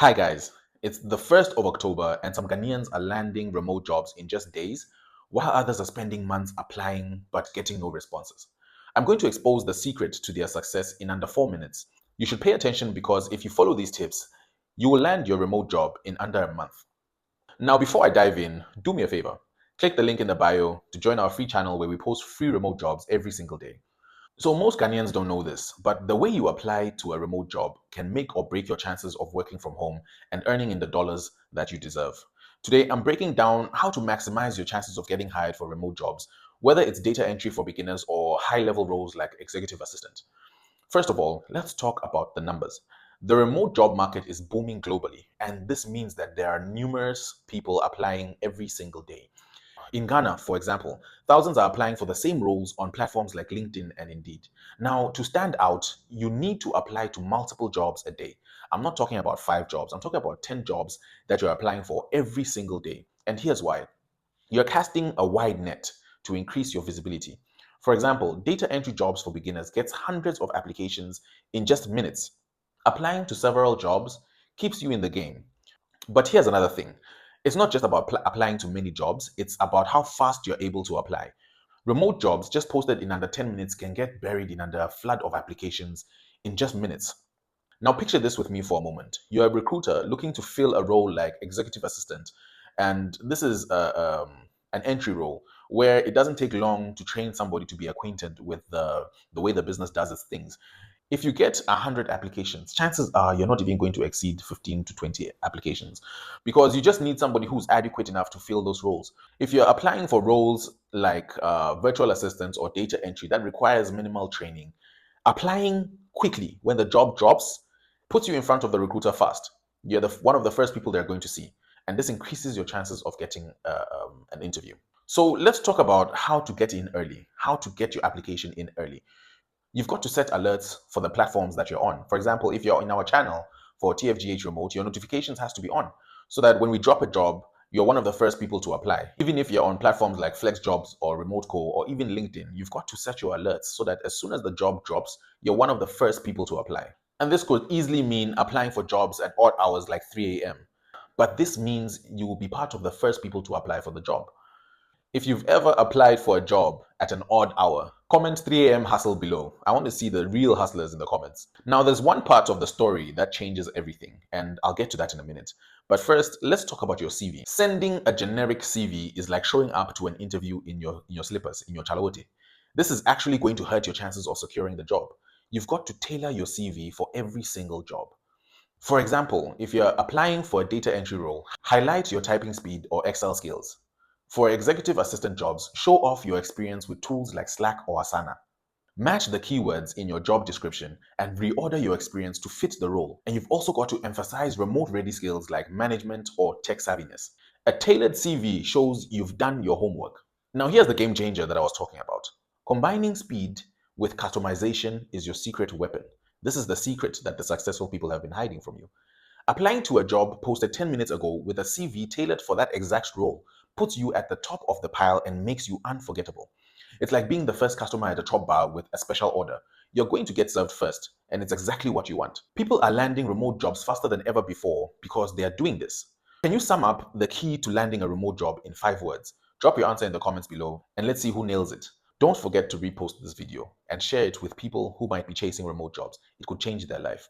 Hi guys, it's the 1st of October and some Ghanaians are landing remote jobs in just days, while others are spending months applying but getting no responses. I'm going to expose the secret to their success in under 4 minutes. You should pay attention because if you follow these tips, you will land your remote job in under a month. Now, before I dive in, do me a favor. Click the link in the bio to join our free channel where we post free remote jobs every single day. So most Ghanaians don't know this, but the way you apply to a remote job can make or break your chances of working from home and earning in the dollars that you deserve. Today, I'm breaking down how to maximize your chances of getting hired for remote jobs, whether it's data entry for beginners or high-level roles like executive assistant. First of all, let's talk about the numbers. The remote job market is booming globally, and this means that there are numerous people applying every single day. In Ghana, for example, thousands are applying for the same roles on platforms like LinkedIn and Indeed. Now, to stand out, you need to apply to multiple jobs a day. I'm not talking about 5 jobs, I'm talking about 10 jobs that you're applying for every single day. And here's why. You're casting a wide net to increase your visibility. For example, data entry jobs for beginners gets hundreds of applications in just minutes. Applying to several jobs keeps you in the game. But here's another thing. It's not just about applying to many jobs, it's about how fast you're able to apply. Remote jobs just posted in under 10 minutes can get buried in under a flood of applications in just minutes. Now, picture this with me for a moment. You're a recruiter looking to fill a role like executive assistant, and this is an entry role where it doesn't take long to train somebody to be acquainted with the way the business does its things. If you get 100 applications, chances are you're not even going to exceed 15 to 20 applications because you just need somebody who's adequate enough to fill those roles. If you're applying for roles like virtual assistants or data entry that requires minimal training, applying quickly when the job drops puts you in front of the recruiter fast. You're one of the first people they're going to see, and this increases your chances of getting an interview. So let's talk about how to get in early, how to get your application in early. You've got to set alerts for the platforms that you're on. For example, if you're in our channel for TFGH Remote, your notifications has to be on so that when we drop a job, you're one of the first people to apply. Even if you're on platforms like FlexJobs or RemoteCo or even LinkedIn, you've got to set your alerts so that as soon as the job drops, you're one of the first people to apply. And this could easily mean applying for jobs at odd hours like 3 a.m. But this means you will be part of the first people to apply for the job. If you've ever applied for a job at an odd hour, comment 3 a.m. hustle below. I want to see the real hustlers in the comments. Now, there's one part of the story that changes everything, and I'll get to that in a minute. But first, let's talk about your CV. Sending a generic CV is like showing up to an interview in your slippers, in your chalote. This is actually going to hurt your chances of securing the job. You've got to tailor your CV for every single job. For example, if you're applying for a data entry role, highlight your typing speed or Excel skills. For executive assistant jobs, show off your experience with tools like Slack or Asana. Match the keywords in your job description and reorder your experience to fit the role. And you've also got to emphasize remote-ready skills like management or tech savviness. A tailored CV shows you've done your homework. Now here's the game changer that I was talking about. Combining speed with customization is your secret weapon. This is the secret that the successful people have been hiding from you. Applying to a job posted 10 minutes ago with a CV tailored for that exact role puts you at the top of the pile and makes you unforgettable. It's like being the first customer at a top bar with a special order. You're going to get served first, and it's exactly what you want. People are landing remote jobs faster than ever before because they are doing this. Can you sum up the key to landing a remote job in 5 words? Drop your answer in the comments below, and let's see who nails it. Don't forget to repost this video and share it with people who might be chasing remote jobs. It could change their life.